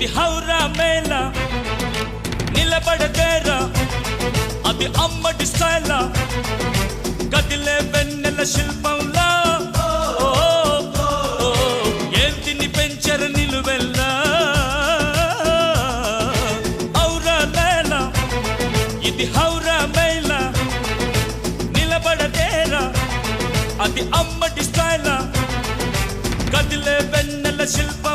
ఇది హౌరా మేళ నిలబడదేరా అది అమ్మడి స్టైలా కదిలే వెన్నెల శిల్పంలా ఏంటిని పెంచర నిలువెల్లా హౌరా మేళ ఇది హౌరా మేళ నిలబడదేరా అది అమ్మడి స్టైలా కదిలే వెన్నెల శిల్ప